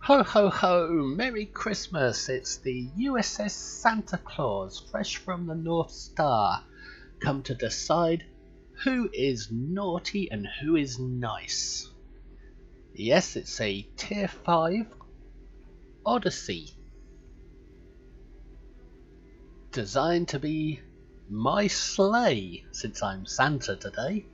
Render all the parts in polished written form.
Ho ho ho! Merry Christmas! It's the USS Santa Claus, fresh from the North Star, come to decide who is naughty and who is nice. Yes, it's a Tier 5 Odyssey, designed to be my sleigh, since I'm Santa today.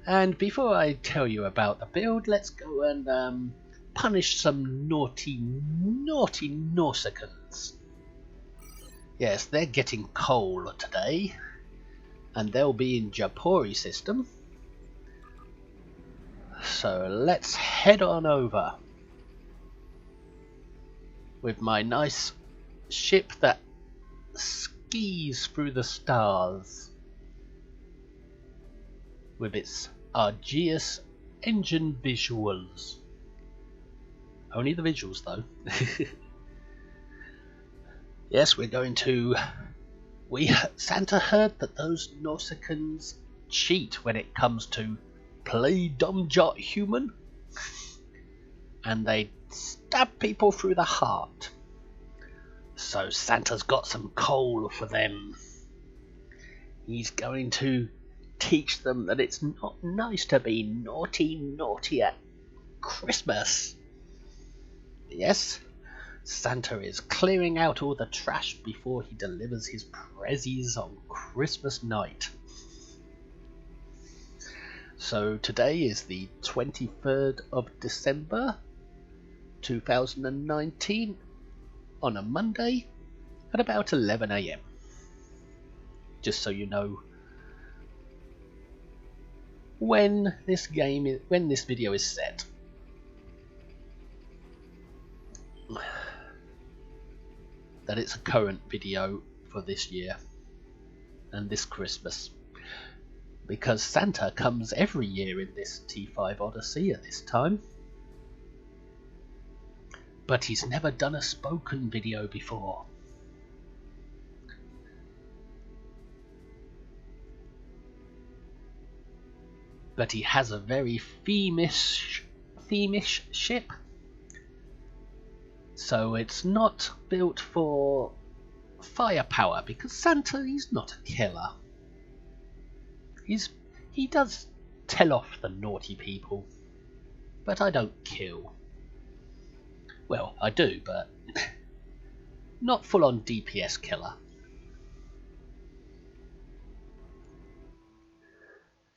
And before I tell you about the build, let's go and punish some naughty Nausicans. Yes, they're getting coal today, and they'll be in Japori system. So let's head on over with my nice ship that skis through the stars with its Argeus engine visuals. Only the visuals though. Yes, we're going to... Santa heard that those Nausicans cheat when it comes to play dumb jot human, and they stab people through the heart. So Santa's got some coal for them. He's going to teach them that it's not nice to be naughty at Christmas. Yes, Santa is clearing out all the trash before he delivers his prezzies on Christmas night. So today is the 23rd of December 2019 on a Monday at about 11 AM. Just so you know when this video is set. That it's a current video for this year and this Christmas, because Santa comes every year in this T5 Odyssey at this time, but he's never done a spoken video before. But he has a very themish ship, so it's not built for firepower, because Santa, he's not a killer. He does tell off the naughty people, but I don't kill. Well, I do, but not full on DPS killer.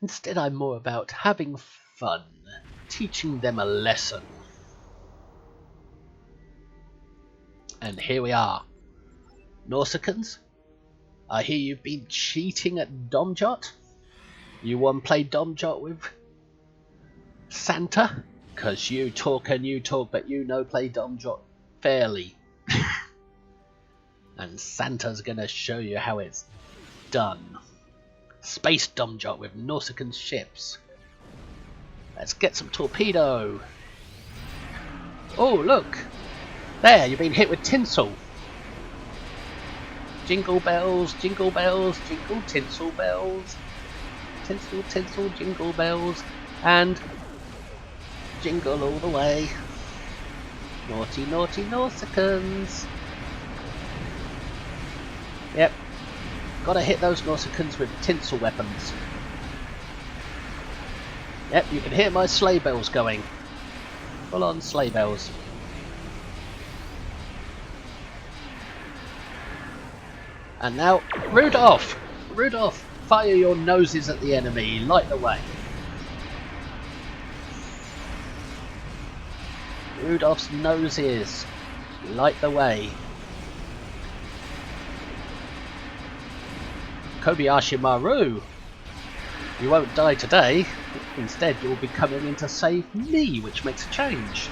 Instead, I'm more about having fun, teaching them a lesson. And here we are. Nausicans, I hear you've been cheating at Domjot. You want to play Domjot with Santa? Cause you talk, but you know play Domjot fairly. And Santa's gonna show you how it's done. Space Domjot with Nausicaan ships. Let's get some torpedo. Oh, look! There, you've been hit with Tinsel. Jingle bells, jingle bells, jingle tinsel bells. Tinsel, tinsel, jingle bells. And jingle all the way. Naughty Nausicans. Yep. Gotta hit those Nausicans with tinsel weapons. Yep, you can hear my sleigh bells going. Full on sleigh bells. And now, Rudolph! Rudolph, fire your noses at the enemy. Light the way. Rudolph's noses. Light the way. Kobayashi Maru! You won't die today. Instead, you'll be coming in to save me, which makes a change.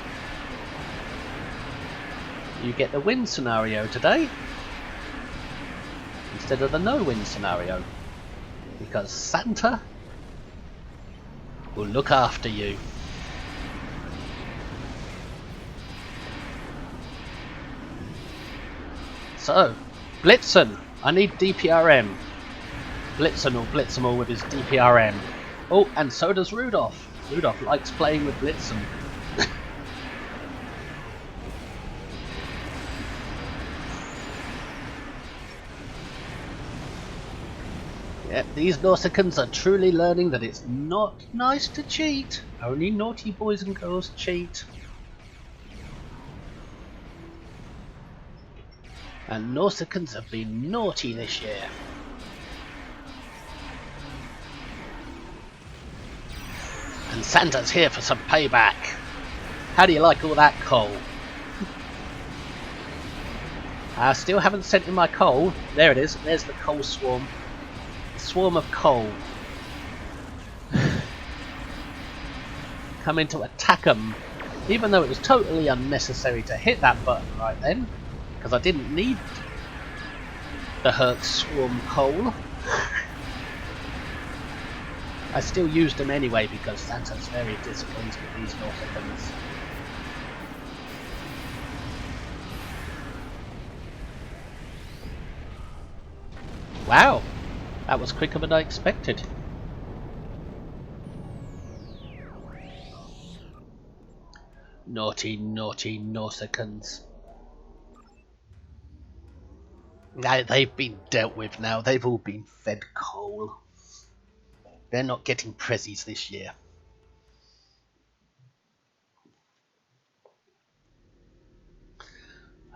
You get the win scenario today, instead of the no-win scenario, because Santa will look after you. So, Blitzen, I need DPRM. Blitzen will blitz them all with his DPRM. Oh, and so does Rudolph. Rudolph likes playing with Blitzen. Yep, these Nausicaans are truly learning that it's not nice to cheat. Only naughty boys and girls cheat. And Nausicaans have been naughty this year. And Santa's here for some payback. How do you like all that coal? I still haven't sent in my coal. There it is. There's the coal swarm. The swarm of coal. Coming to attack them. Even though it was totally unnecessary to hit that button right then. Because I didn't need the hurt swarm coal. I still used them anyway because Santa's very disciplined with these Nausicaans. Wow, that was quicker than I expected. Naughty, naughty Nausicaans. Now they've been dealt with now, they've all been fed coal. They're not getting prezzies this year.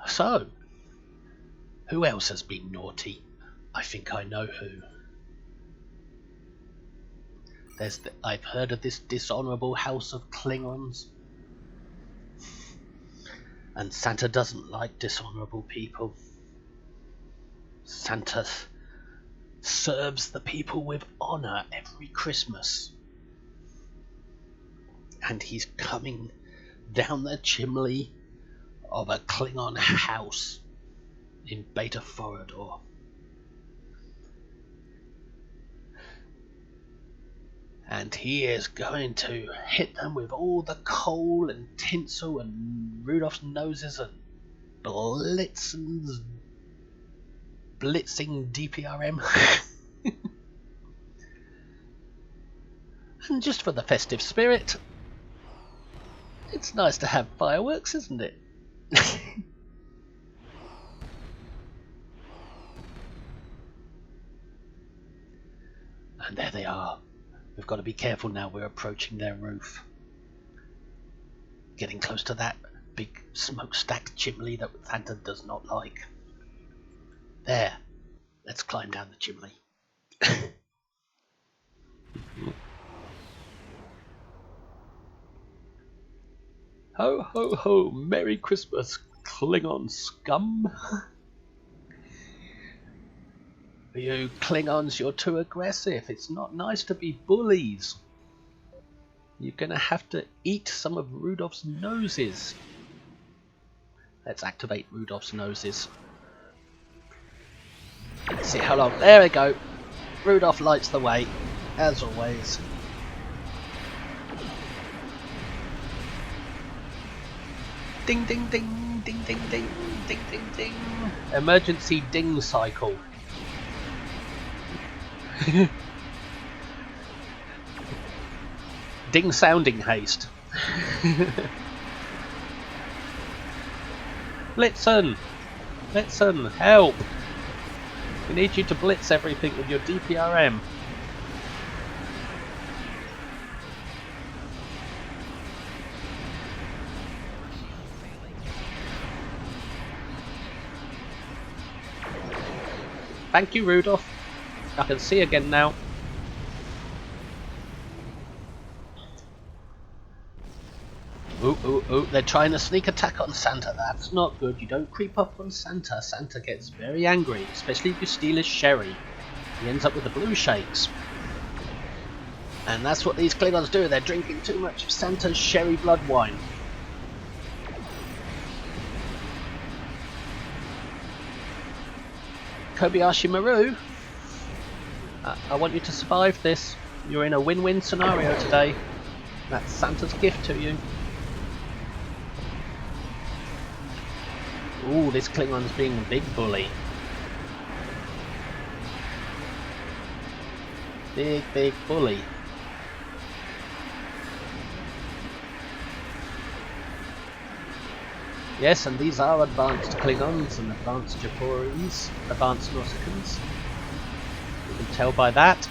So, who else has been naughty? I think I know who. I've heard of this dishonourable house of Klingons. And Santa doesn't like dishonourable people. Santa serves the people with honour every Christmas. And he's coming down the chimney of a Klingon house in Beta Forador. And he is going to hit them with all the coal and tinsel and Rudolph's noses and blitzing DPRM. And just for the festive spirit, it's nice to have fireworks, isn't it? And there they are. We've got to be careful now, we're approaching their roof. Getting close to that big smokestack chimney that Santa does not like. There. Let's climb down the chimney. Ho ho ho, Merry Christmas, Klingon scum. You Klingons, you're too aggressive. It's not nice to be bullies. You're gonna have to eat some of Rudolph's noses. Let's activate Rudolph's noses. Let's see how long. There we go. Rudolph lights the way, as always. Ding ding ding, ding ding ding, ding ding ding. Emergency ding cycle. Ding sounding haste. Blitzen! Blitzen, help! We need you to blitz everything with your DPRM. Thank you, Rudolph. I can see again now. Ooh, ooh, ooh, they're trying to sneak attack on Santa. That's not good. You don't creep up on Santa. Santa gets very angry, especially if you steal his sherry. He ends up with the blue shakes. And that's what these Klingons do. They're drinking too much of Santa's sherry blood wine. Kobayashi Maru, I want you to survive this. You're in a win-win scenario today. That's Santa's gift to you. Ooh, this Klingon's being a big bully. Big, big bully. Yes, and these are advanced Klingons and advanced Japoris, advanced Nausicaans. We can tell by that.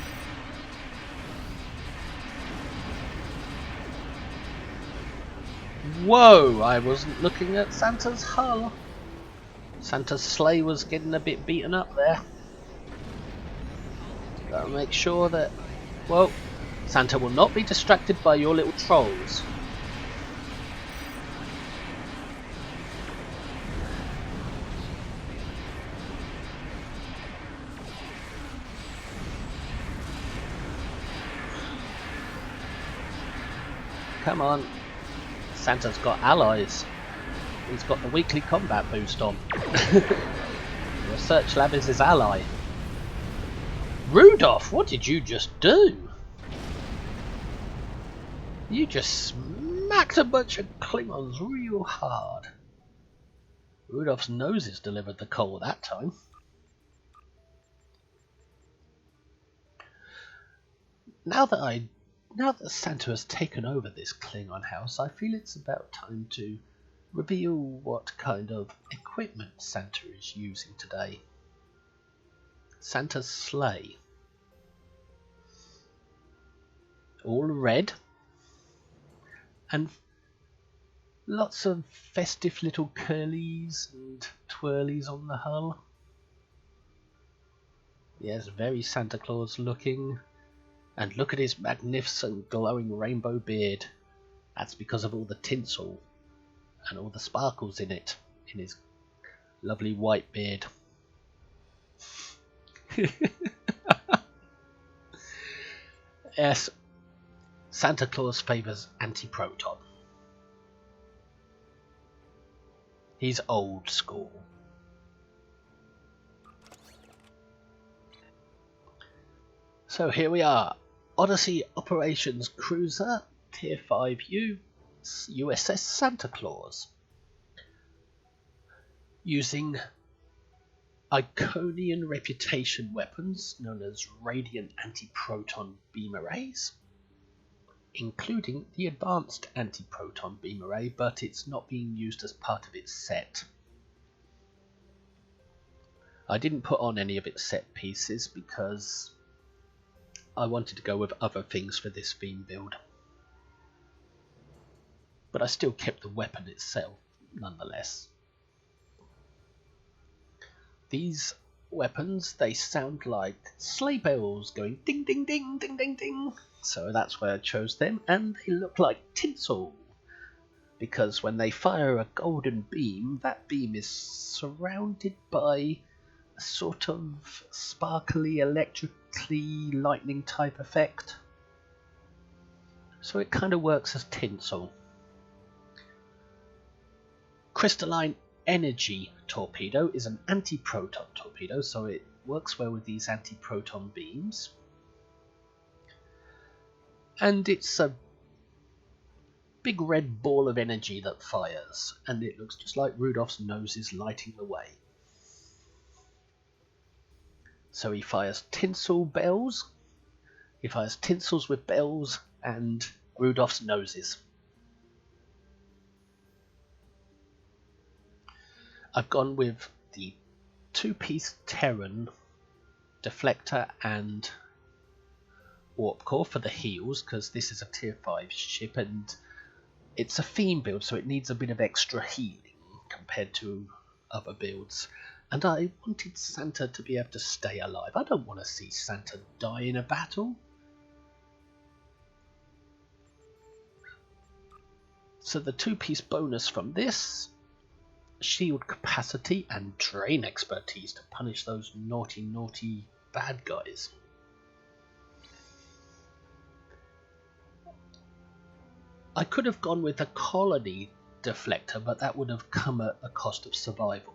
Whoa, I wasn't looking at Santa's hull. Santa's sleigh was getting a bit beaten up there. Gotta make sure that, well, Santa will not be distracted by your little trolls. Come on. Santa's got allies. He's got the weekly combat boost on. The research lab is his ally. Rudolph, what did you just do? You just smacked a bunch of Klingons real hard. Rudolph's noses delivered the coal that time. Now that Santa has taken over this Klingon house, I feel it's about time to reveal what kind of equipment Santa is using today. Santa's sleigh. All red. And lots of festive little curlies and twirlies on the hull. Yes, very Santa Claus looking. And look at his magnificent glowing rainbow beard. That's because of all the tinsel and all the sparkles in it, in his lovely white beard. Yes, Santa Claus favours anti-proton. He's old school. So here we are, Odyssey Operations Cruiser, Tier 5U, USS Santa Claus. Using Iconian reputation weapons known as radiant anti-proton beam arrays, including the advanced anti-proton beam array, but it's not being used as part of its set. I didn't put on any of its set pieces because I wanted to go with other things for this theme build. But I still kept the weapon itself, nonetheless. These weapons, they sound like sleigh bells going ding ding ding ding ding ding. So that's why I chose them, and they look like tinsel. Because when they fire a golden beam, that beam is surrounded by a sort of sparkly, electrically lightning type effect. So it kind of works as tinsel. Crystalline Energy Torpedo is an anti-proton torpedo, so it works well with these anti-proton beams. And it's a big red ball of energy that fires, and it looks just like Rudolph's nose is lighting the way. So he fires tinsel bells, he fires tinsels with bells, and Rudolph's noses. I've gone with the two-piece Terran deflector and warp core for the heels, because this is a tier 5 ship and it's a theme build, so it needs a bit of extra healing compared to other builds. And I wanted Santa to be able to stay alive. I don't want to see Santa die in a battle. So the two-piece bonus from this: shield capacity and drain expertise to punish those naughty bad guys. I could have gone with a colony deflector, but that would have come at the cost of survival.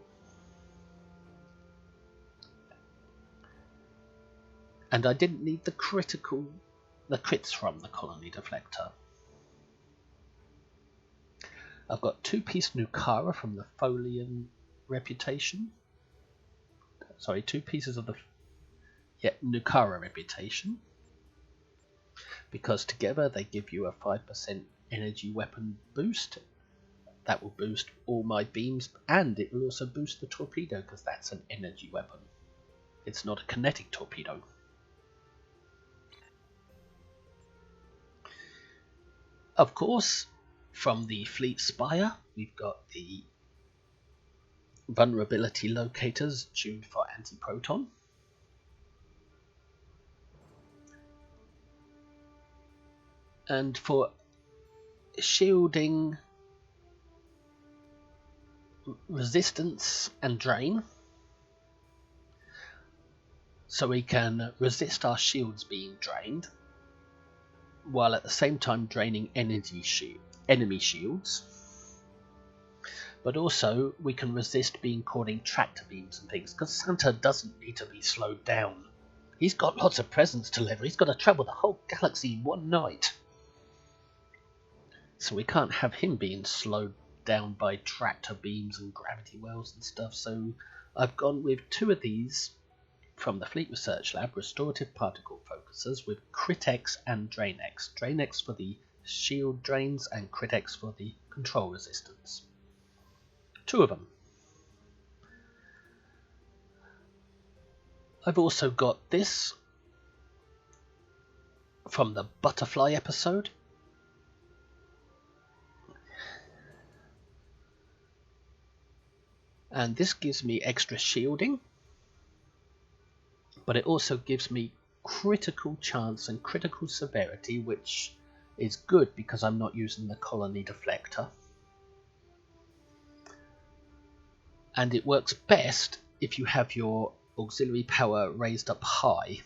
And I didn't need the crits from the colony deflector. I've got two-piece Nukara from the Folian reputation. Sorry, two pieces of the Nukara reputation. Because together they give you a 5% energy weapon boost. That will boost all my beams, and it will also boost the torpedo because that's an energy weapon. It's not a kinetic torpedo. Of course, from the fleet spire, we've got the vulnerability locators tuned for anti-proton. And for shielding, resistance and drain, so we can resist our shields being drained while at the same time draining enemy shields. But also we can resist being caught in tractor beams and things, because Santa doesn't need to be slowed down. He's got lots of presents to deliver. He's got to travel the whole galaxy in one night. So we can't have him being slowed down by tractor beams and gravity wells and stuff. So I've gone with 2 of these from the Fleet Research Lab, restorative particle focusers with Crit-X and Drain-X. Drain-X for the shield drains and Crit-X for the control resistance. 2 of them. I've also got this from the Butterfly episode. And this gives me extra shielding, but it also gives me critical chance and critical severity, which is good because I'm not using the colony deflector. And it works best if you have your auxiliary power raised up high,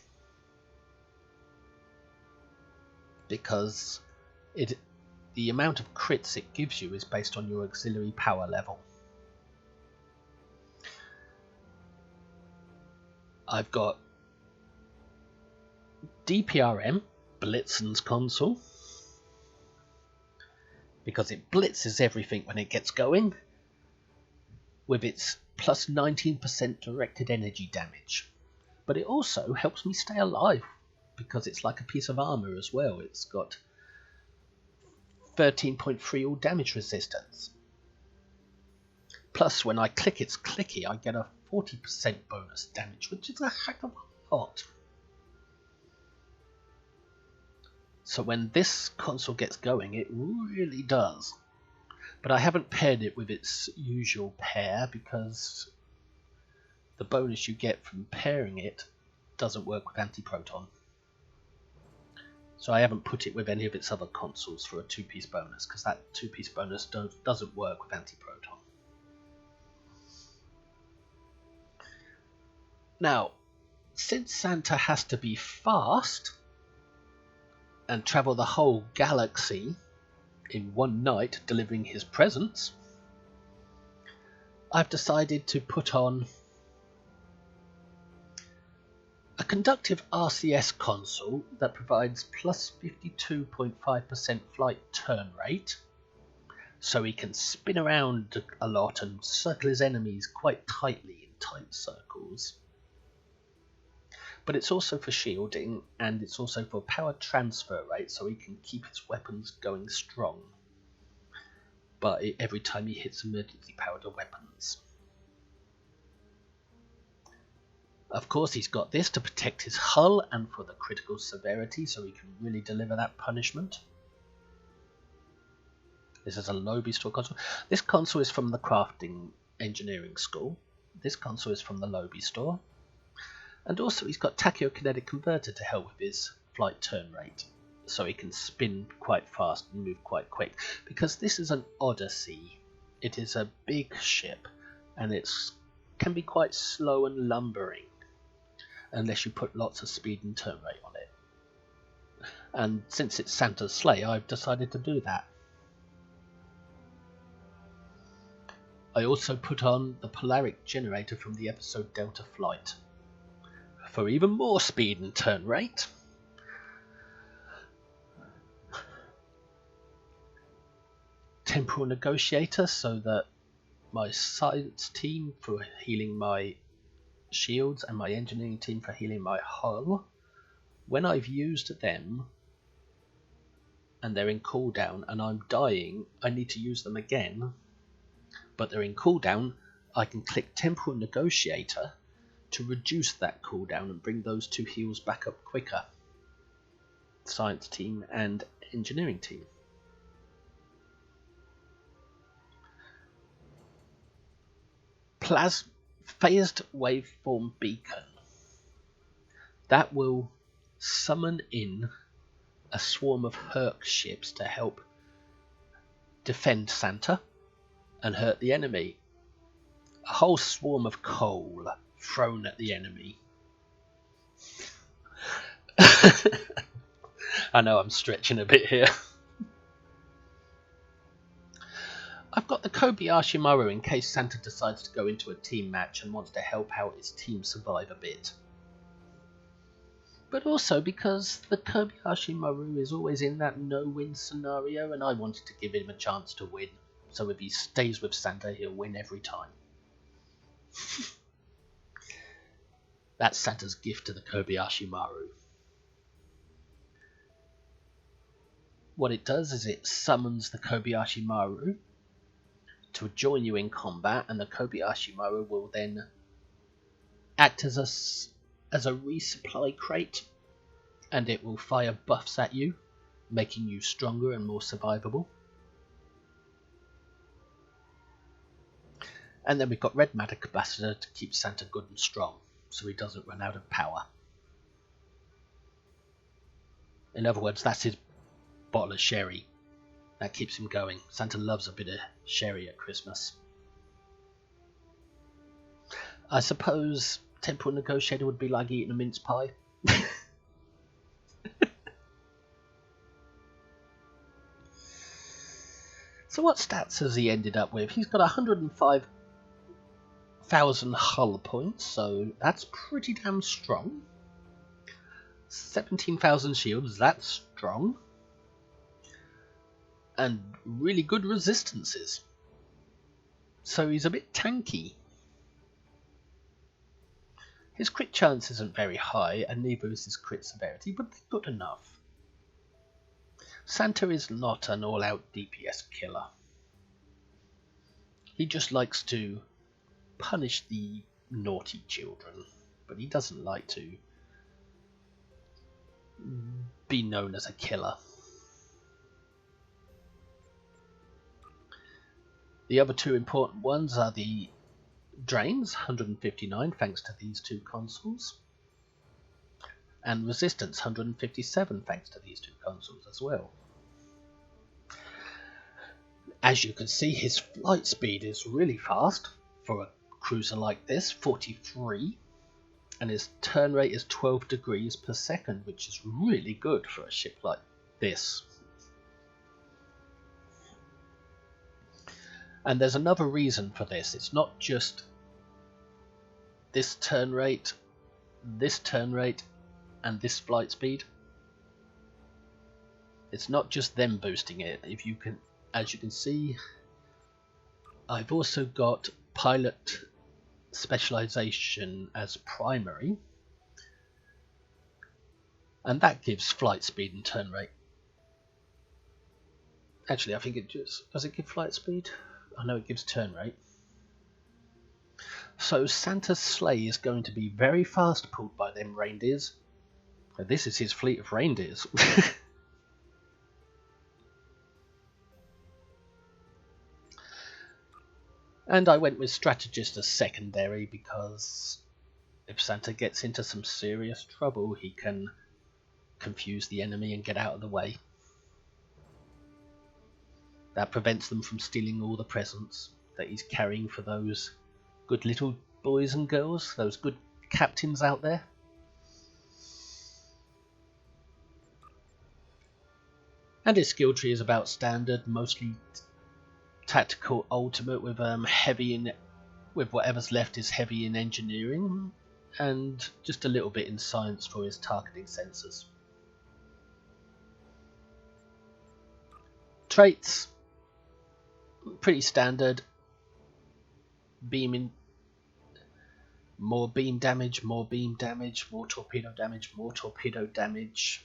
because the amount of crits it gives you is based on your auxiliary power level. I've got DPRM, Blitzen's console, because it blitzes everything when it gets going, with its plus 19% directed energy damage. But it also helps me stay alive, because it's like a piece of armor as well. It's got 13.3 all damage resistance. Plus, when I click its clicky, I get a 40% bonus damage, which is a heck of a lot. So when this console gets going, it really does. But I haven't paired it with its usual pair, because the bonus you get from pairing it doesn't work with anti-proton. So I haven't put it with any of its other consoles for a 2-piece bonus, because that 2-piece bonus doesn't work with anti-proton. Now, since Santa has to be fast and travel the whole galaxy in one night delivering his presents, I've decided to put on a conductive RCS console that provides plus 52.5% flight turn rate, so he can spin around a lot and circle his enemies quite tightly in tight circles. But it's also for shielding, and it's also for power transfer rate, so he can keep his weapons going strong but every time he hits emergency powered weapons. Of course, he's got this to protect his hull and for the critical severity, so he can really deliver that punishment. This is a lobby store console. This console is from the crafting engineering school. This console is from the lobby store. And also he's got tachyokinetic converter to help with his flight turn rate, so he can spin quite fast and move quite quick. Because this is an Odyssey, it is a big ship, and it can be quite slow and lumbering unless you put lots of speed and turn rate on it. And since it's Santa's sleigh, I've decided to do that. I also put on the polaric generator from the episode Delta Flight for even more speed and turn rate. Temporal negotiator, so that my science team for healing my shields and my engineering team for healing my hull, when I've used them and they're in cooldown and I'm dying, I need to use them again, but they're in cooldown, I can click temporal negotiator to reduce that cooldown and bring those two heals back up quicker. Science team and engineering team. phased waveform beacon that will summon in a swarm of Herc ships to help defend Santa and hurt the enemy. A whole swarm of coal thrown at the enemy. I know I'm stretching a bit here. I've got the Kobayashi Maru in case Santa decides to go into a team match and wants to help out his team survive a bit. But also because the Kobayashi Maru is always in that no-win scenario and I wanted to give him a chance to win. So if he stays with Santa, he'll win every time. That's Santa's gift to the Kobayashi Maru. What it does is it summons the Kobayashi Maru to join you in combat, and the Kobayashi Maru will then act as a resupply crate, and it will fire buffs at you, making you stronger and more survivable. And then we've got Red Matter Capacitor to keep Santa good and strong, so he doesn't run out of power. In other words, that's his bottle of sherry. That keeps him going. Santa loves a bit of sherry at Christmas. I suppose Temporal Negotiator would be like eating a mince pie. So what stats has he ended up with? He's got 105,000 hull points, so that's pretty damn strong. 17,000 shields, that's strong. And really good resistances. So he's a bit tanky. His crit chance isn't very high, and neither is his crit severity, but they're good enough. Santa is not an all-out DPS killer. He just likes to punish the naughty children, but he doesn't like to be known as a killer. The other two important ones are the Drains, 159 thanks to these two consoles, and Resistance, 157 thanks to these two consoles as well. As you can see, his flight speed is really fast for a cruiser like this, 43, and his turn rate is 12 degrees per second, which is really good for a ship like this. And there's another reason for this. It's not just this turn rate, and this flight speed. It's not just them boosting it. As you can see, I've also got pilot specialization as primary, and that gives flight speed and turn rate. Actually, I think it does it give flight speed? I know it gives turn rate. So Santa's sleigh is going to be very fast pulled by them reindeers. This is his fleet of reindeers. And I went with Strategist as secondary because if Santa gets into some serious trouble, he can confuse the enemy and get out of the way. That prevents them from stealing all the presents that he's carrying for those good little boys and girls, those good captains out there. And his skill tree is about standard, mostly tactical ultimate with with whatever's left is heavy in engineering, and just a little bit in science for his targeting sensors. Traits, pretty standard. Beaming, more beam damage, more torpedo damage,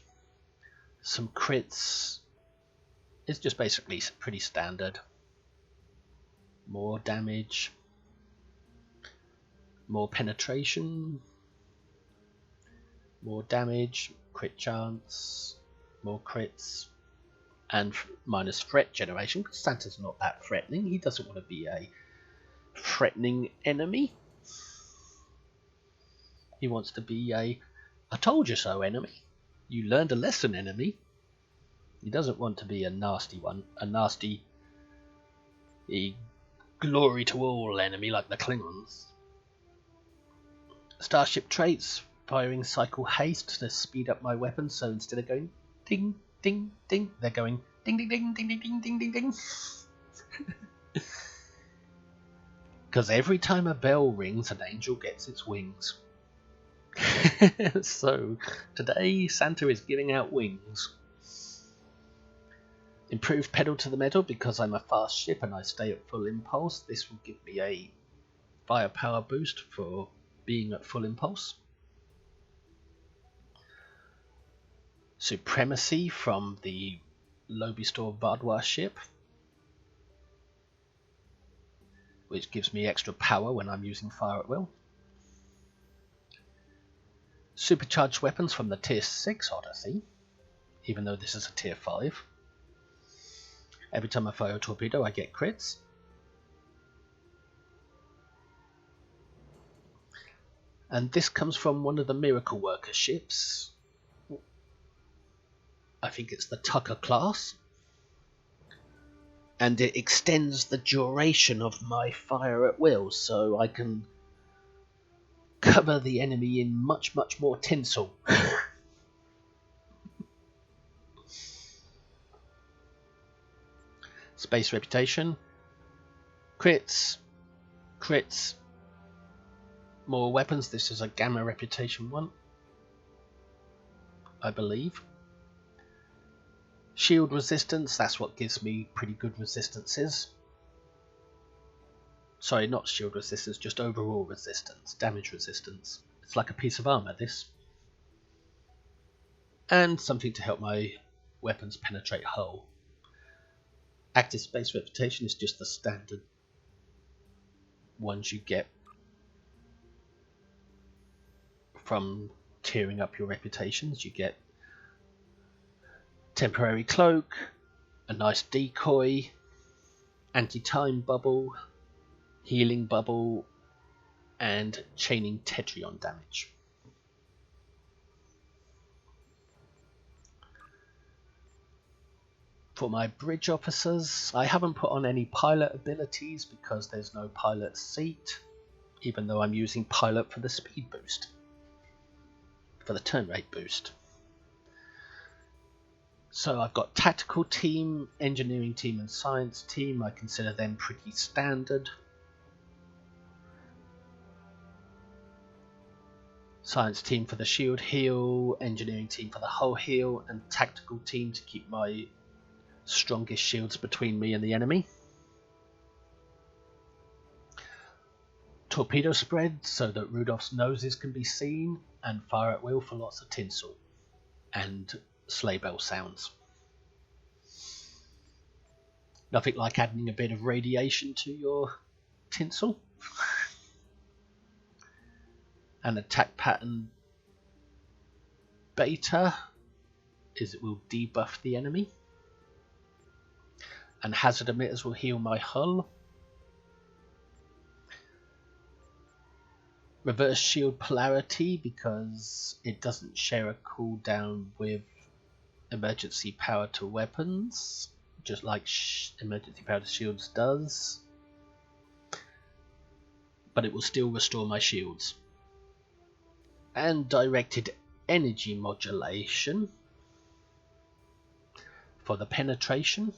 some crits. It's just basically pretty standard. More damage, more penetration, more damage, crit chance, more crits, and minus threat generation, because Santa's not that threatening. He doesn't want to be a threatening enemy. He wants to be a "I told you so" enemy. You learned a lesson, enemy. He doesn't want to be a nasty one, a nasty glory to all enemy like the Klingons. Starship traits, firing cycle haste to speed up my weapons, so instead of going ding ding ding, they're going ding ding ding ding ding ding ding ding ding. Because every time a bell rings, an angel gets its wings. So today Santa is giving out wings. Improved pedal to the metal because I'm a fast ship and I stay at full impulse. This will give me a firepower boost for being at full impulse. Supremacy from the Lobistor Bardwa ship, which gives me extra power when I'm using fire at will. Supercharged weapons from the tier 6 Odyssey, even though this is a tier 5. Every time I fire a torpedo I get crits. And this comes from one of the Miracle Worker ships. I think it's the Tucker class. And it extends the duration of my fire at will, so I can cover the enemy in much more tinsel. Space reputation. Crits. Crits. More weapons. This is a gamma reputation one, I believe. Shield resistance. That's what gives me pretty good resistances. Sorry, not shield resistance, just overall resistance. Damage resistance. It's like a piece of armor, this. And something to help my weapons penetrate hull. Active space reputation is just the standard ones you get from tearing up your reputations. You get temporary cloak, a nice decoy, anti-time bubble, healing bubble, and chaining Tetrion damage. For my bridge officers, I haven't put on any pilot abilities because there's no pilot seat, even though I'm using pilot for the speed boost, for the turn rate boost. So I've got tactical team, engineering team and science team. I consider them pretty standard. Science team for the shield heal, engineering team for the hull heal, and tactical team to keep my strongest shields between me and the enemy. Torpedo spread so that Rudolfs' noses can be seen, and fire at will for lots of tinsel and sleigh bell sounds. Nothing like adding a bit of radiation to your tinsel. And attack pattern beta is it will debuff the enemy. And hazard emitters will heal my hull. Reverse shield polarity because it doesn't share a cooldown with emergency power to weapons, just like emergency power to shields does. But it will still restore my shields. And directed energy modulation for the penetration.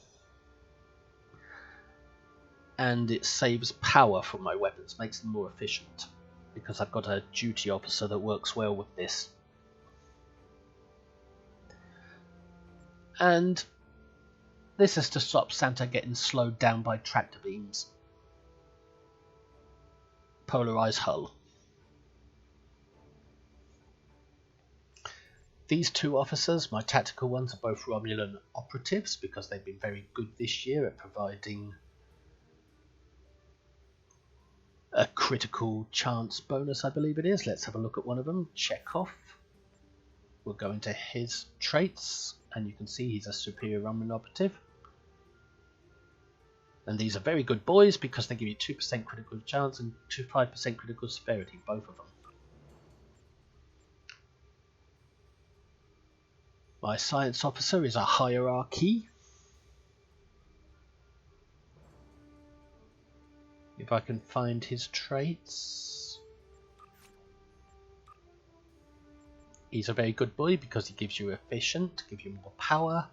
And it saves power from my weapons, makes them more efficient, because I've got a duty officer that works well with this. And this is to stop Santa getting slowed down by tractor beams. Polarized hull. These two officers, my tactical ones, are both Romulan operatives because they've been very good this year at providing a critical chance bonus, I believe it is. Let's have a look at one of them. Chekhov. We'll go into his traits, and you can see he's a superior Romulan operative. And these are very good boys because they give you 2% critical chance and 5% critical severity, both of them. My science officer is a hierarchy. If I can find his traits. He's a very good boy because he gives you efficient, gives you more power,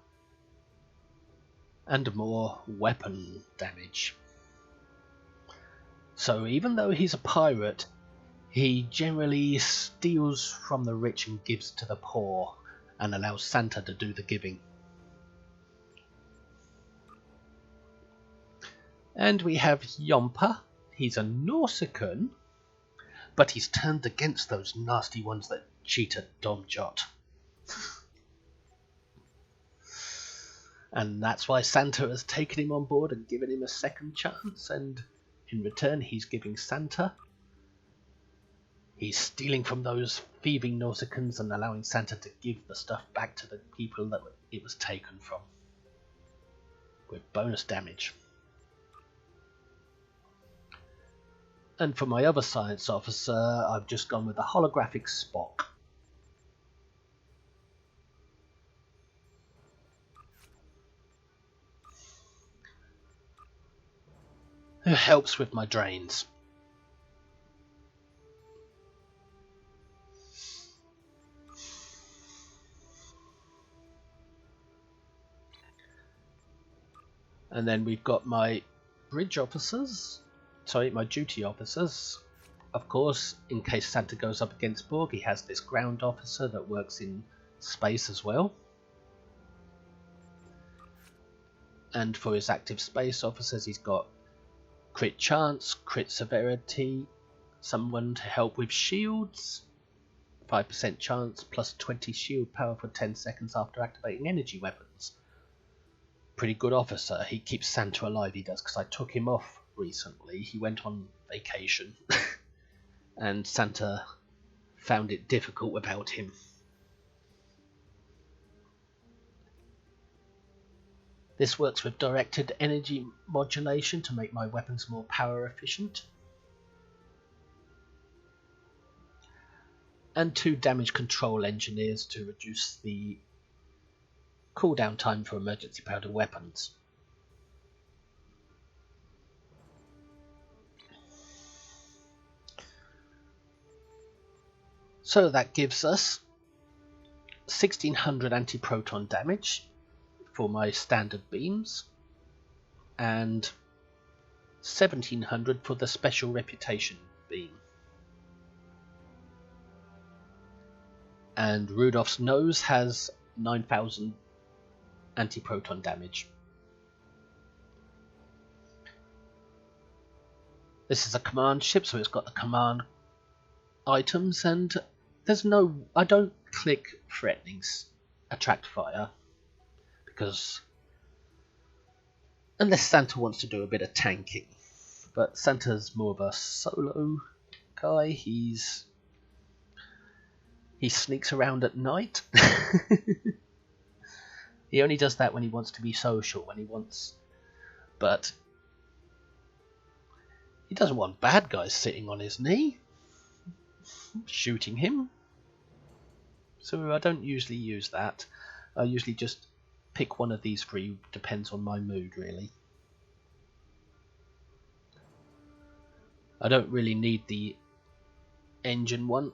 and more weapon damage. So even though he's a pirate, he generally steals from the rich and gives to the poor, and allows Santa to do the giving. And we have Yompa. He's a Nautican, but he's turned against those nasty ones that cheat at Domjot. And that's why Santa has taken him on board and given him a second chance, and in return he's giving Santa. He's stealing from those thieving Nausicans and allowing Santa to give the stuff back to the people that it was taken from, with bonus damage. And for my other science officer, I've just gone with a holographic Spock. Who helps with my drains. And then we've got my bridge officers, sorry, my duty officers. Of course, in case Santa goes up against Borg, he has this ground officer that works in space as well. And for his active space officers, he's got crit chance, crit severity, someone to help with shields, 5% chance, plus 20 shield power for 10 seconds after activating energy weapons. Pretty good officer. He keeps Santa alive, he does, because I took him off recently. He went on vacation and Santa found it difficult without him. This works with directed energy modulation to make my weapons more power efficient. And 2 damage control engineers to reduce the cooldown time for emergency powered weapons. So that gives us 1600 anti-proton damage for my standard beams and 1700 for the special reputation beam. And Rudolf's nose has 9000 anti-proton damage. This is a command ship, so it's got the command items, and I don't click threatening attract fire, because unless Santa wants to do a bit of tanking. But Santa's more of a solo guy. He sneaks around at night. He only does that when he wants to be social, but he doesn't want bad guys sitting on his knee, shooting him. So I don't usually use that. I usually just pick one of these 3, depends on my mood really. I don't really need the engine one,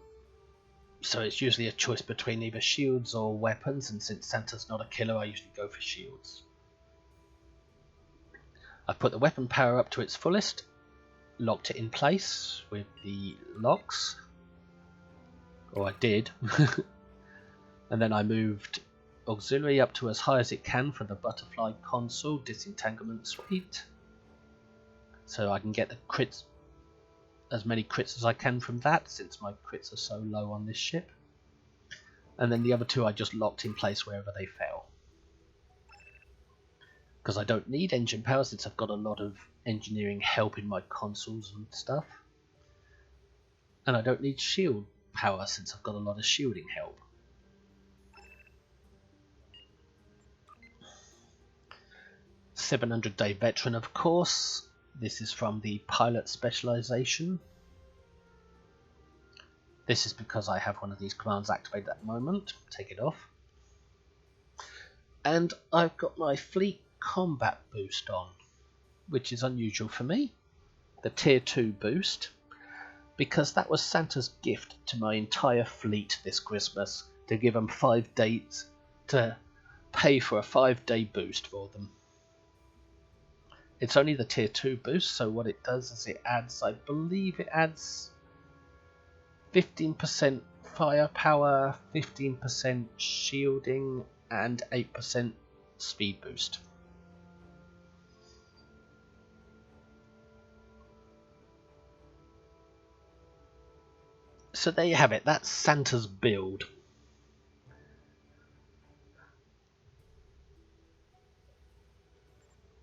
so it's usually a choice between either shields or weapons, and since Santa's not a killer, I usually go for shields. I've put the weapon power up to its fullest, locked it in place with the locks, or I did, and then I moved auxiliary up to as high as it can for the butterfly console disentanglement suite, so I can get the crits, as many crits as I can from that, since my crits are so low on this ship. And then the other 2 I just locked in place wherever they fell, because I don't need engine power since I've got a lot of engineering help in my consoles and stuff, and I don't need shield power since I've got a lot of shielding help. 700-day veteran, of course. This is from the pilot specialization. This is because I have one of these commands activated at the moment. Take it off. And I've got my fleet combat boost on, which is unusual for me. The tier 2 boost, because that was Santa's gift to my entire fleet this Christmas, to give them 5 days, to pay for a 5-day boost for them. It's only the tier 2 boost, so what it does is it adds, I believe it adds 15% firepower, 15% shielding, and 8% speed boost. So there you have it, that's Santa's build.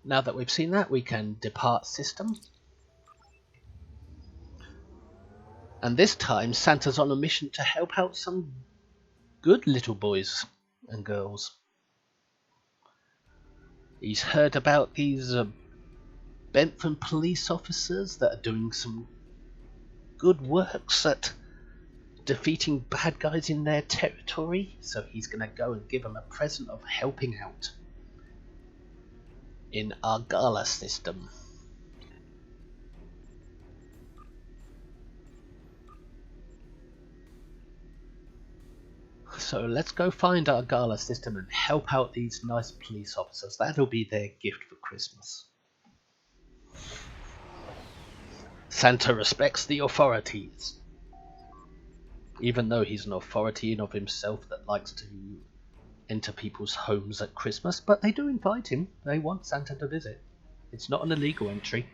Now that we've seen that, we can depart system. And this time, Santa's on a mission to help out some good little boys and girls. He's heard about these Bentham police officers that are doing some good works at defeating bad guys in their territory, so he's going to go and give them a present of helping out in our gala system. So let's go find our gala system and help out these nice police officers. That'll be their gift for Christmas. Santa respects the authorities, even though he's an authority in of himself that likes to enter people's homes at Christmas, but they do invite him. They want Santa to visit. It's not an illegal entry.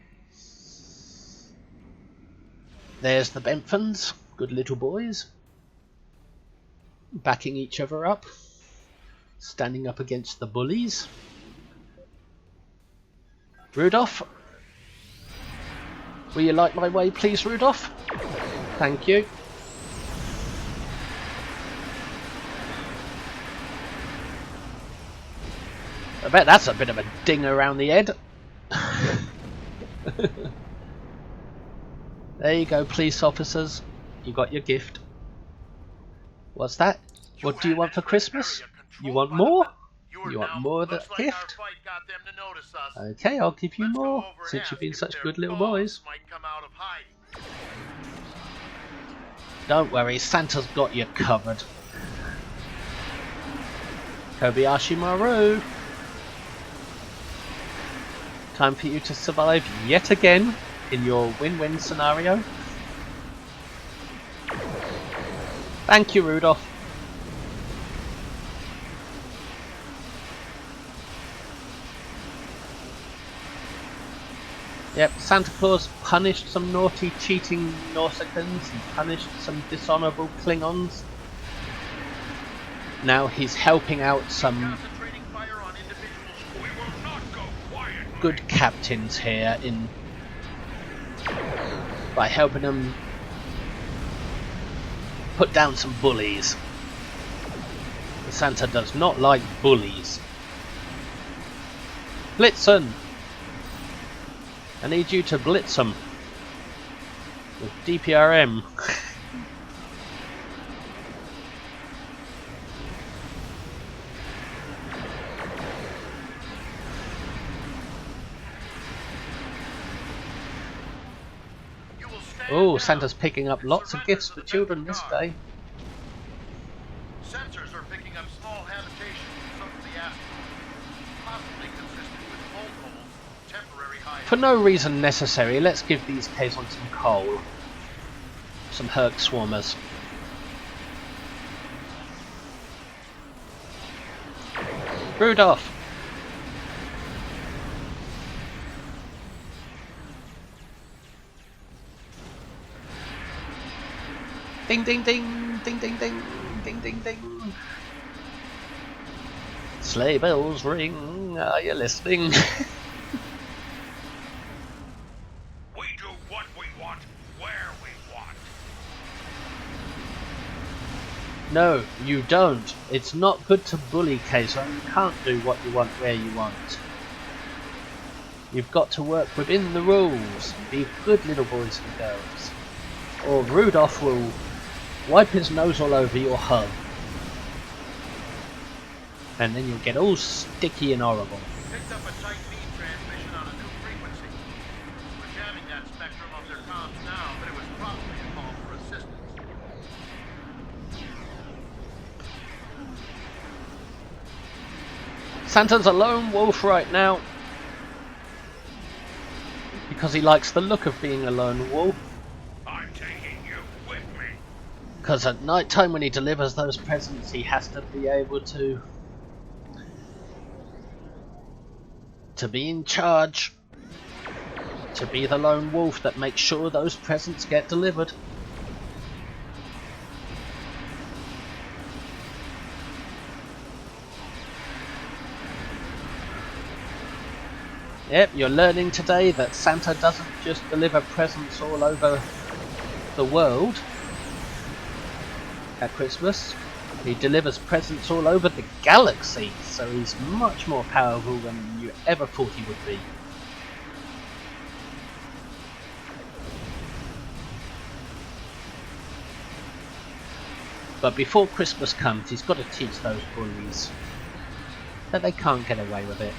There's the Benthams, good little boys, backing each other up, standing up against the bullies. Rudolph, will you light my way please, Rudolph? Thank you. I bet that's a bit of a ding around the head. There you go, police officers. You got your gift. What's that? What do you want for Christmas? You want more? You want more of that gift? Okay, I'll give you more, since you've been such good little boys. Don't worry, Santa's got you covered. Kobayashi Maru. Time for you to survive yet again in your win-win scenario. Thank you, Rudolph. Yep, Santa Claus punished some naughty, cheating Nausicaans. He punished some dishonourable Klingons. Now he's helping out some good captains here by helping them put down some bullies. Santa does not like bullies. Blitzen! I need you to blitz them with DPRM. Oh, Santa's picking up lots of gifts for children this day. Sensors are picking up small habitations from the asteroid, possibly consistent with coal holes, temporary hideouts. For no reason necessary, let's give these Kazons some coal. Some Herc Swarmers. Rudolph! Ding ding ding, ding ding ding, ding ding ding. Sleigh bells ring, are you listening? We do what we want, where we want. No, you don't. It's not good to bully Kazon. You can't do what you want where you want. You've got to work within the rules. Be good little boys and girls. Or Rudolph will wipe his nose all over your hub. And then you'll get all sticky and horrible. We picked up a tight beam transmission on a new frequency. We're jamming that spectrum of their comms now, but it was probably a call for assistance. Santa's a lone wolf right now. Because he likes the look of being a lone wolf. I'm taking you with me. Because at night time when he delivers those presents, he has to be able to be in charge. To be the lone wolf that makes sure those presents get delivered. Yep, you're learning today that Santa doesn't just deliver presents all over the world at Christmas. He delivers presents all over the galaxy, so he's much more powerful than you ever thought he would be. But before Christmas comes, he's got to teach those bullies that they can't get away with it.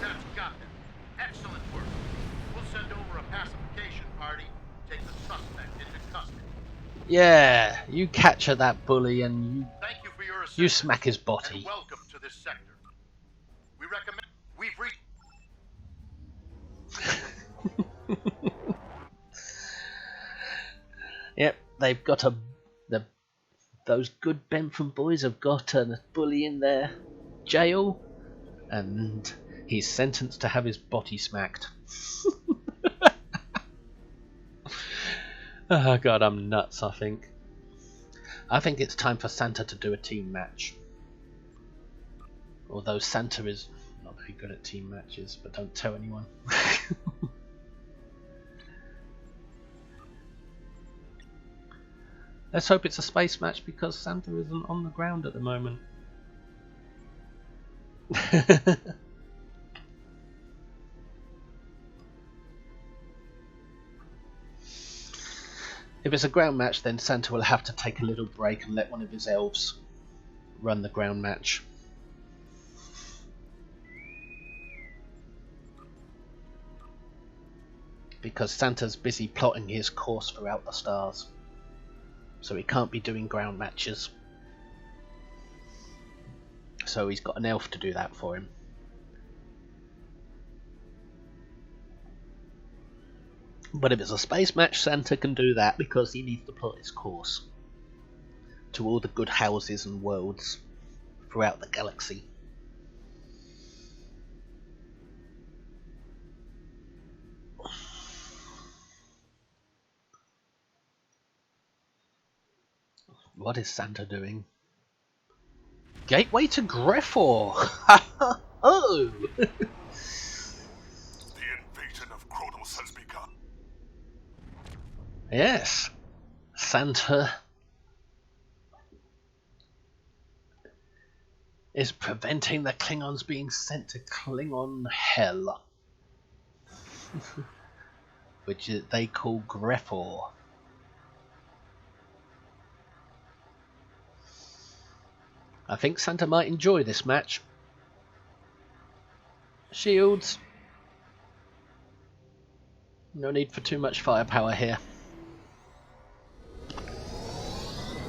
That's got it. Excellent work. We'll send over a pacification party, take the suspect into custody. Yeah, you capture that bully and Thank you for your assistance. you smack his And body. welcome to this sector. We recommend we've reached. Yep, they've got those good Bentham boys have got a bully in their jail, and he's sentenced to have his body smacked. Oh god, I'm nuts, I think. I think it's time for Santa to do a team match. Although Santa is not very good at team matches, but don't tell anyone. Let's hope it's a space match because Santa isn't on the ground at the moment. If it's a ground match, then Santa will have to take a little break and let one of his elves run the ground match. Because Santa's busy plotting his course throughout the stars. So he can't be doing ground matches. So he's got an elf to do that for him. But if it's a space match, Santa can do that because he needs to plot his course to all the good houses and worlds throughout the galaxy. What is Santa doing? Gateway to Greffor! Oh! The invasion of Kronos has begun. Yes, Santa is preventing the Klingons being sent to Klingon hell, which they call Greffor. I think Santa might enjoy this match. Shields. No need for too much firepower here.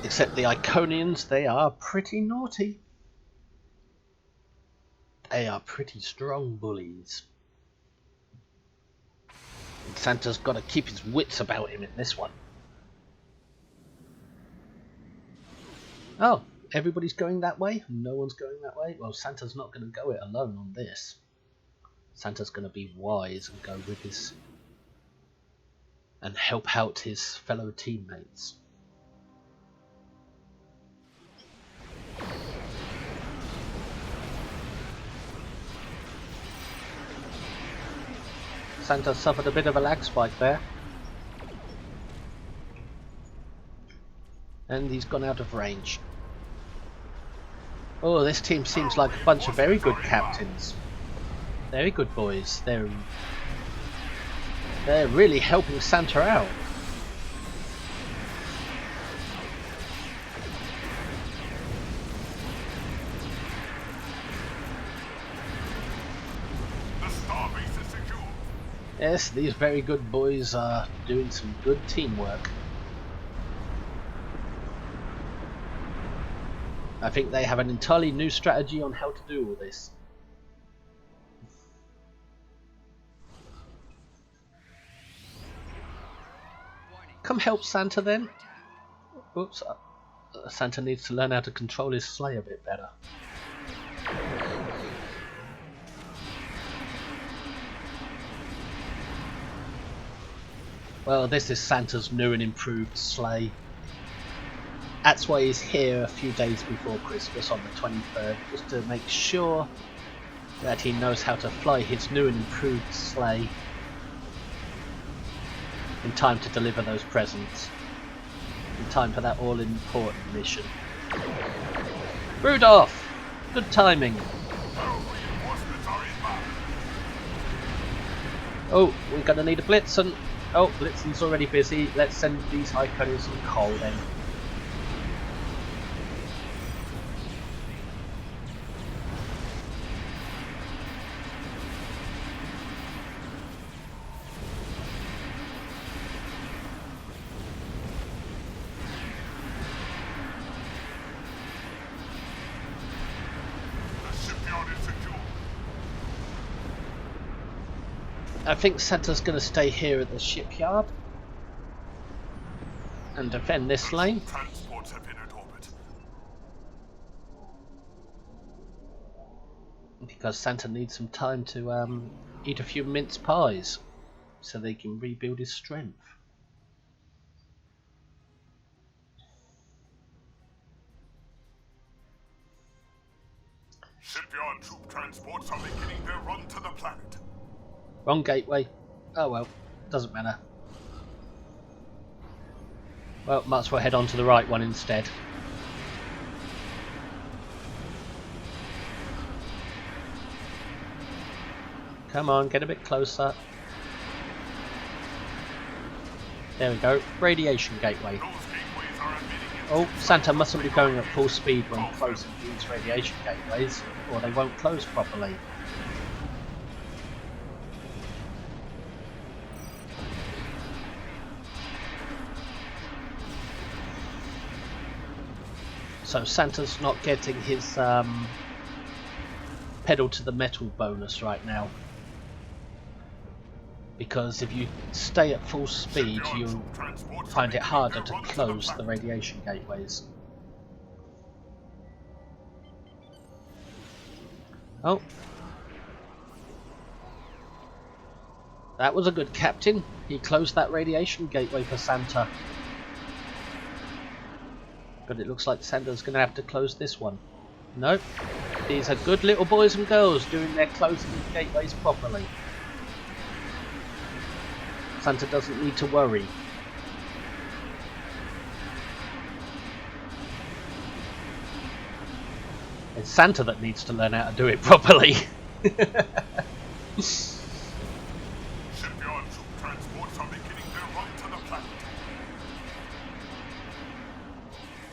Except the Iconians, they are pretty naughty. They are pretty strong bullies. And Santa's got to keep his wits about him in this one. Oh, everybody's going that way? No one's going that way? Well, Santa's not going to go it alone on this. Santa's going to be wise and go with his... and help out his fellow teammates. Santa suffered a bit of a lag spike there. And he's gone out of range. Oh, this team seems like a bunch of very good captains. Very good boys. They're really helping Santa out. The starbase is secure. Yes, these very good boys are doing some good teamwork. I think they have an entirely new strategy on how to do all this. Come help Santa then. Oops, Santa needs to learn how to control his sleigh a bit better. Well, this is Santa's new and improved sleigh. That's why he's here a few days before Christmas on the 23rd, just to make sure that he knows how to fly his new and improved sleigh in time to deliver those presents. In time for that all-important mission. Rudolph! Good timing. Oh, we're gonna need a Blitzen. Oh, Blitzen's already busy. Let's send these Iconians some coal then. I think Santa's going to stay here at the shipyard and defend this lane. Transports have entered orbit. Because Santa needs some time to eat a few mince pies so they can rebuild his strength. Shipyard troop transports are beginning their run to the planet. Wrong gateway. Oh well, doesn't matter. Well, might as well head on to the right one instead. Come on, get a bit closer. There we go. Radiation gateway. Oh, Santa mustn't be going at full speed when closing these radiation gateways, or they won't close properly. So Santa's not getting his pedal to the metal bonus right now. Because if you stay at full speed, you'll find it harder to close the radiation gateways. Oh. That was a good captain. He closed that radiation gateway for Santa. But it looks like Santa's going to have to close this one. Nope. These are good little boys and girls doing their closing gateways properly. Santa doesn't need to worry. It's Santa that needs to learn how to do it properly. Shipyard troop transports are beginning their run to the planet.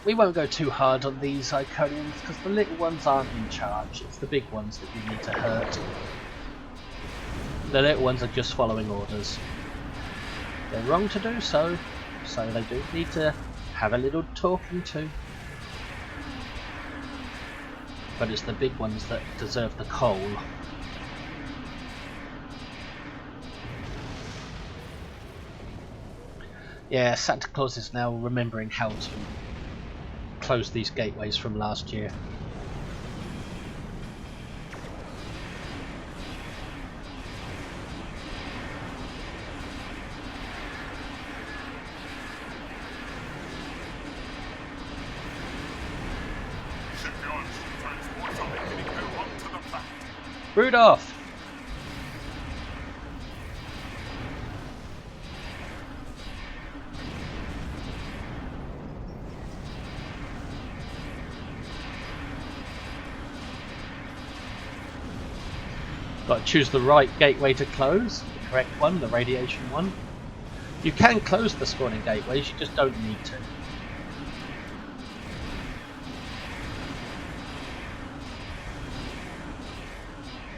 We won't go too hard on these Iconians because the little ones aren't in charge. It's the big ones that you need to hurt. The little ones are just following orders. They're wrong to do so, so they do need to have a little talking to. But it's the big ones that deserve the coal. Yeah, Santa Claus is now remembering how to close these gateways from last year. Rudolph! Got to choose the right gateway to close, the correct one, the radiation one. You can close the spawning gateways, you just don't need to.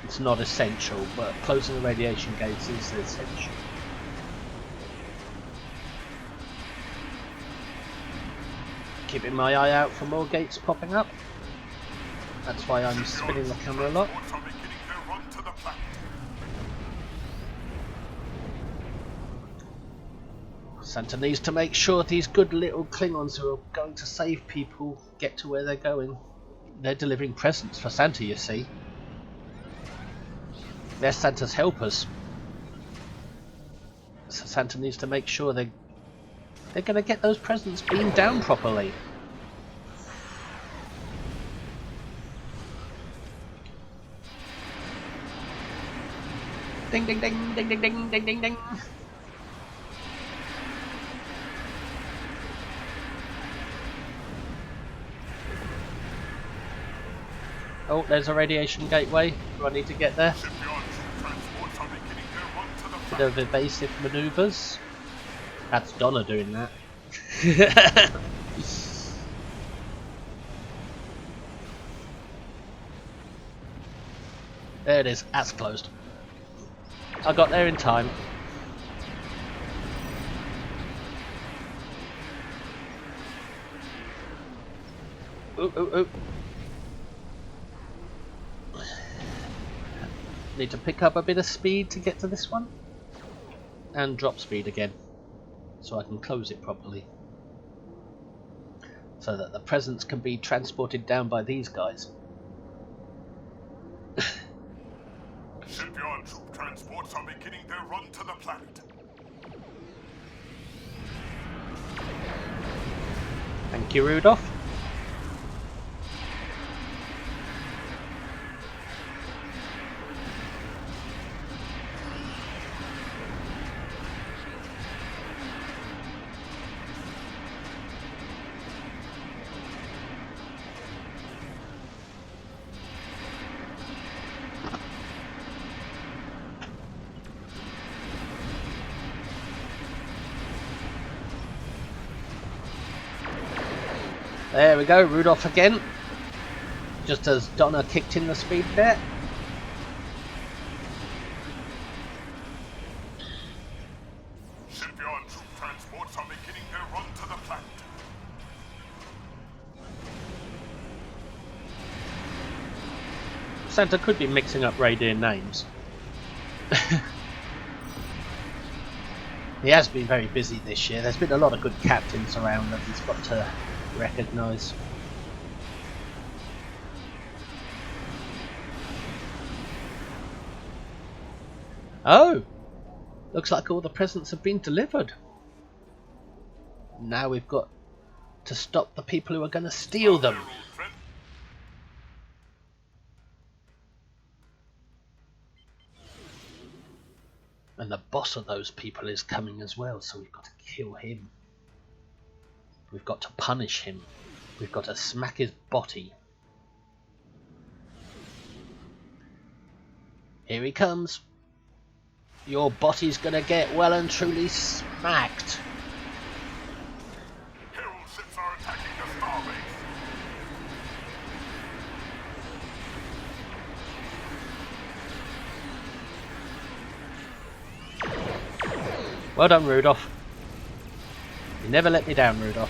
It's not essential, but closing the radiation gates is essential. Keeping my eye out for more gates popping up. That's why I'm spinning the camera a lot. Santa needs to make sure these good little Klingons who are going to save people get to where they're going. They're delivering presents for Santa, you see. They're Santa's helpers. So Santa needs to make sure they're going to get those presents beamed down properly. Ding ding ding ding ding ding ding ding ding. Oh, there's a radiation gateway. Do I need to get there? Bit of evasive manoeuvres. That's Donna doing that. There it is. That's closed. I got there in time. Ooh, ooh, ooh. Need to pick up a bit of speed to get to this one. And drop speed again. So I can close it properly. So that the presents can be transported down by these guys. Shipyard troop transports are beginning their run to the planet. Thank you, Rudolph. There we go, Rudolph again. Just as Donna kicked in the speed there. Shipyard troop transports are beginning their run to the planet. Santa could be mixing up reindeer names. He has been very busy this year. There's been a lot of good captains around that he's got to recognise. Oh! Looks like all the presents have been delivered. Now we've got to stop the people who are going to steal them. And the boss of those people is coming as well, so we've got to kill him. We've got to punish him. We've got to smack his body. Here he comes. Your body's gonna get well and truly smacked. Herald ships are attacking the starbase. Well done, Rudolph. You never let me down, Rudolph.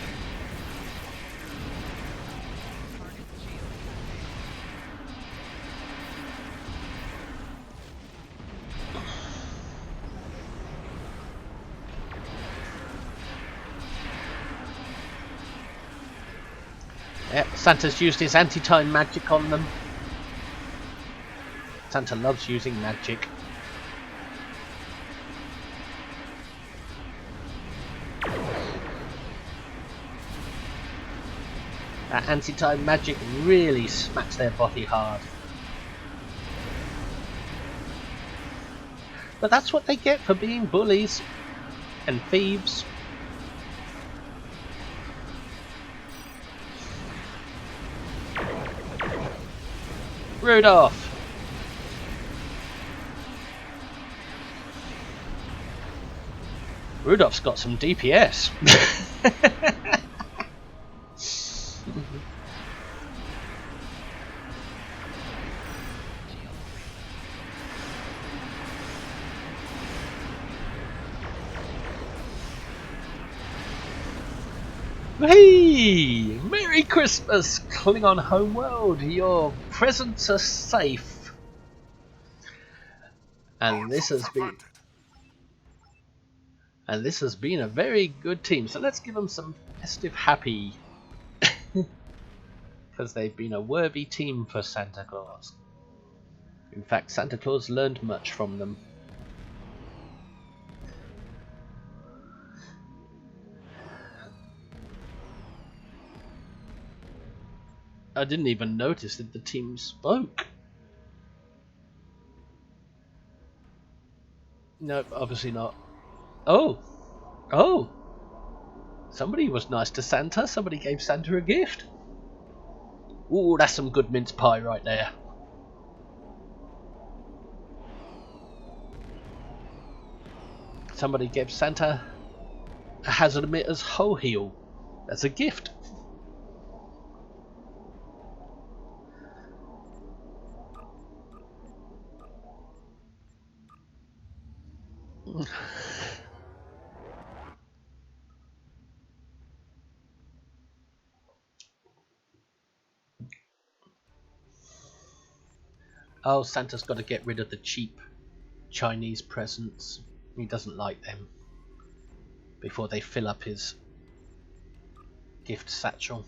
Yep, Santa's used his anti-time magic on them. Santa loves using magic. That anti-time magic really smacks their body hard. But that's what they get for being bullies and thieves. Rudolph! Rudolf's got some DPS. Hey! Merry Christmas, Klingon homeworld. Your presents are safe. And this has been a very good team. So let's give them some festive happy. Because they've been a worthy team for Santa Claus. In fact, Santa Claus learned much from them. I didn't even notice that the team spoke. No, obviously not. Oh! Oh! Somebody was nice to Santa. Somebody gave Santa a gift. Ooh, that's some good mince pie right there. Somebody gave Santa a hazard emitter's hoe heel. That's a gift. Oh, Santa's got to get rid of the cheap Chinese presents. He doesn't like them. Before they fill up his gift satchel.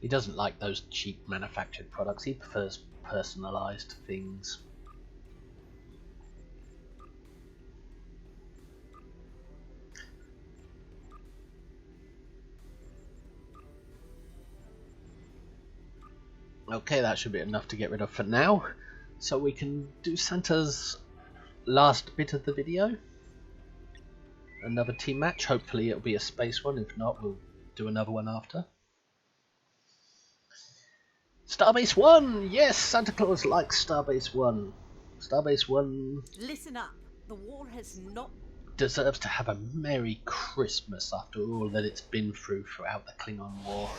He doesn't like those cheap manufactured products. He prefers personalised things. Okay, that should be enough to get rid of for now. So we can do Santa's last bit of the video. Another team match. Hopefully it'll be a space one. If not, we'll do another one after. Starbase 1! Yes, Santa Claus likes Starbase 1. Starbase 1... Listen up. The war has not... deserves to have a Merry Christmas after all that it's been throughout the Klingon War.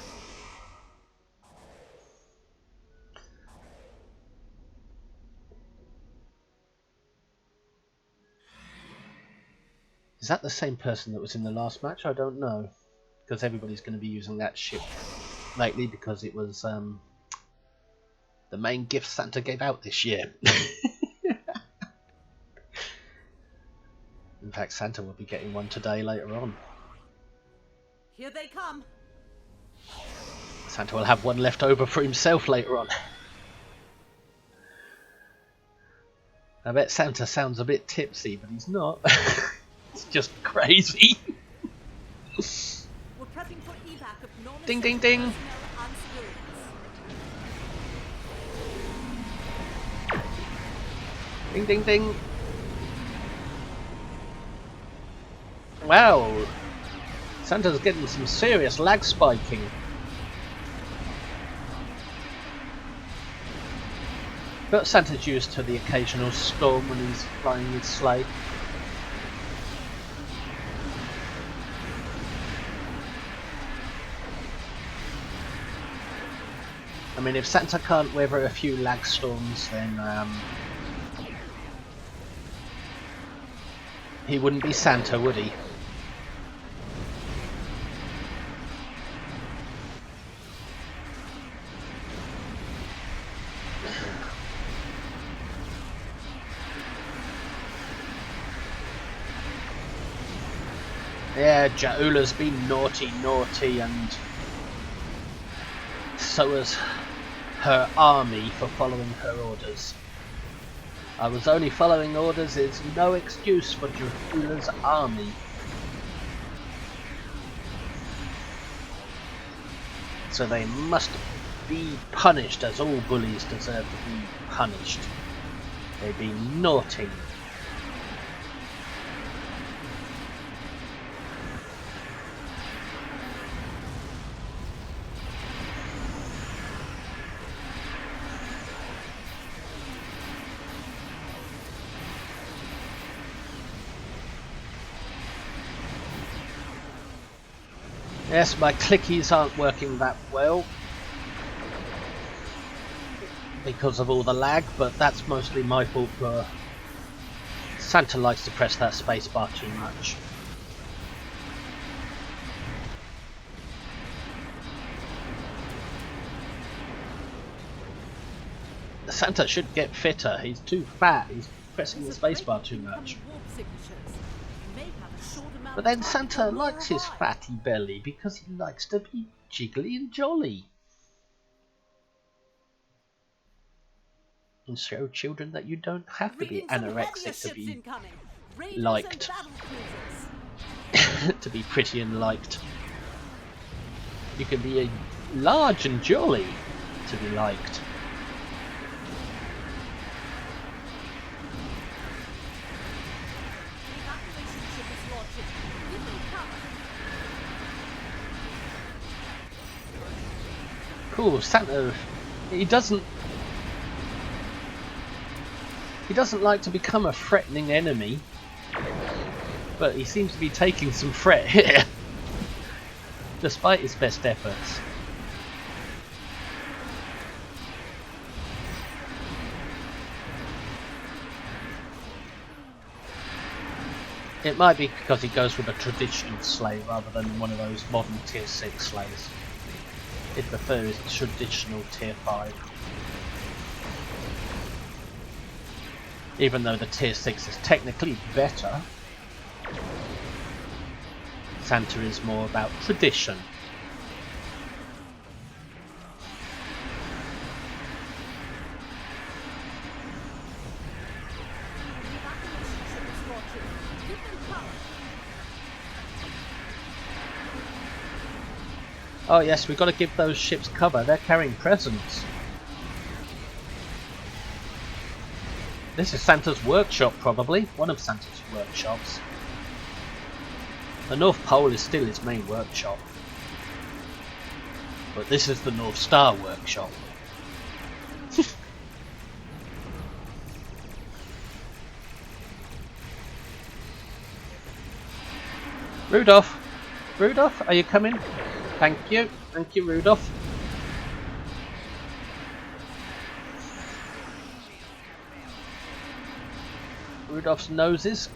Is that the same person that was in the last match? I don't know. Because everybody's going to be using that ship lately because it was the main gift Santa gave out this year. In fact, Santa will be getting one today later on. Here they come. Santa will have one left over for himself later on. I bet Santa sounds a bit tipsy, but he's not. It's just crazy. We're prepping for evac of Ding ding ding. Ding ding ding. Wow. Santa's getting some serious lag spiking. But Santa's used to the occasional storm when he's flying his sleigh. I mean, if Santa can't weather a few lag storms, then he wouldn't be Santa, would he? Yeah, Jaula's been naughty, and so has her army for following her orders. I was only following orders is no excuse for Jaula's army. So they must be punished, as all bullies deserve to be punished. They've been naughty. Yes, my clickies aren't working that well because of all the lag, but that's mostly my fault for Santa likes to press that space bar too much. Santa should get fitter, he's too fat, he's pressing the space bar too much. But then Santa likes his fatty belly because he likes to be jiggly and jolly. And show children that you don't have to be anorexic to be liked. To be pretty and liked. You can be large and jolly to be liked. Cool, Santa, he doesn't like to become a threatening enemy, but he seems to be taking some threat here, despite his best efforts. It might be because he goes with a traditional sleigh rather than one of those modern tier 6 sleighs. He'd prefer his traditional tier 5. Even though the tier 6 is technically better, Santa is more about tradition. Oh yes, we've got to give those ships cover, they're carrying presents. This is Santa's workshop, probably. One of Santa's workshops. The North Pole is still his main workshop. But this is the North Star workshop. Rudolph! Rudolph, are you coming? Thank you, Rudolph. Rudolph's noses.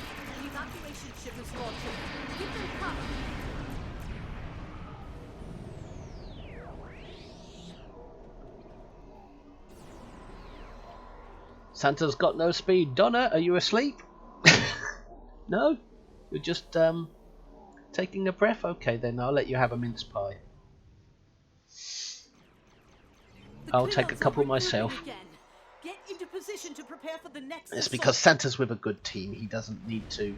The evacuation ship is launching. Give them cover. Santa's got no speed. Donna, are you asleep? No? You're just taking a breath? Okay then, I'll let you have a mince pie. I'll take a couple myself. Get into position to prepare for the next It's assault. because Santa's with a good team, he doesn't need to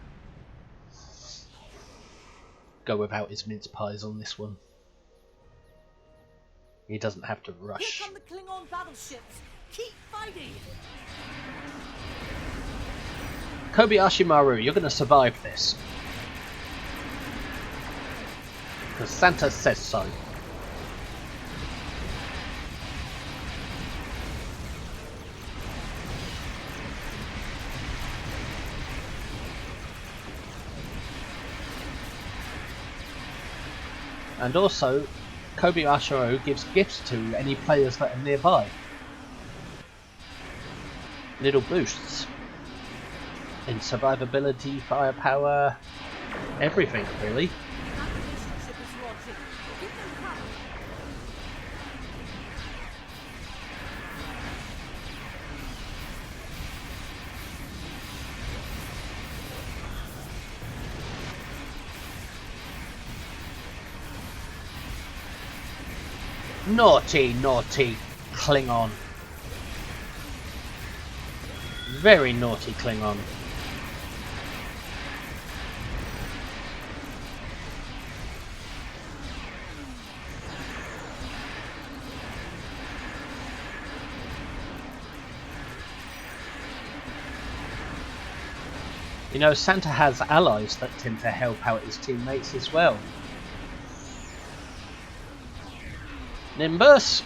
go without his mince pies on this one. He doesn't have to rush. Here come the Klingon battleships. Keep fighting. Kobayashi Maru, you're going to survive this. Because Santa says so. And also, Kobayashi Maru gives gifts to any players that are nearby. Little boosts. In survivability, firepower, everything really. The evacuation ship is launching. Give them cover. Naughty, naughty Klingon. Very naughty Klingon. You know, Santa has allies that tend to help out his teammates as well. Nimbus!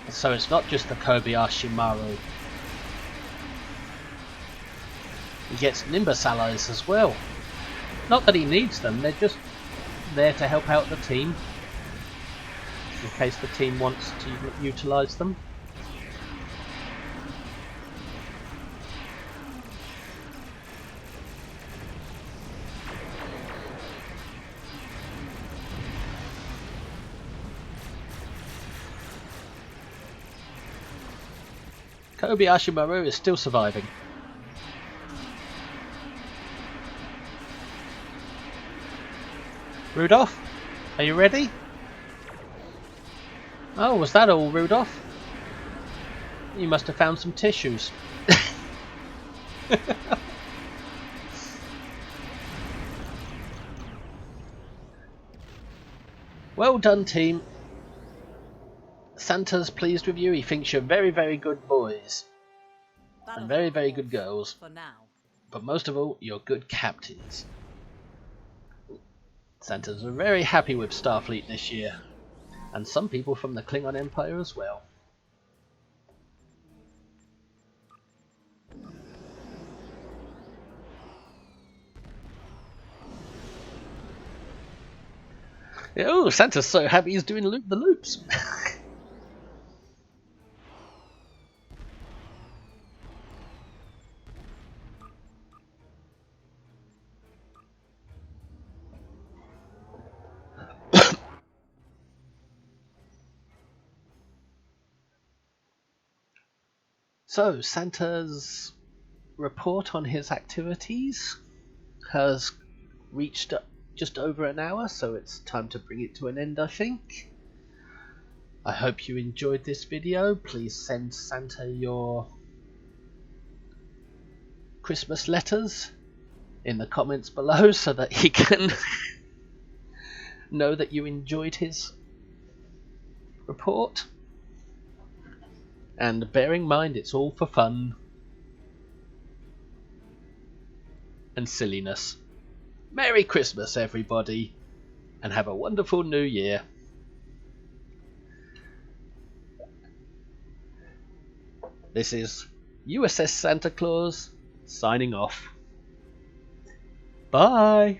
So it's not just the Kobayashi Maru. He gets Nimbus allies as well. Not that he needs them, they're just there to help out the team. In case the team wants to utilise them. Kobayashi Maru is still surviving. Rudolph, are you ready? Oh, was that all, Rudolph? You must have found some tissues. Well done, team. Santa's pleased with you. He thinks you're very, very good boys. And very, very good girls. For now. But most of all, you're good captains. Santa's very happy with Starfleet this year. And some people from the Klingon Empire as well. Oh, Santa's so happy he's doing the loops. So, Santa's report on his activities has reached just over an hour, so it's time to bring it to an end, I think. I hope you enjoyed this video. Please send Santa your Christmas letters in the comments below so that he can know that you enjoyed his report. And bear in mind, it's all for fun and silliness. Merry Christmas, everybody, and have a wonderful New Year. This is USS Santa Claus signing off. Bye!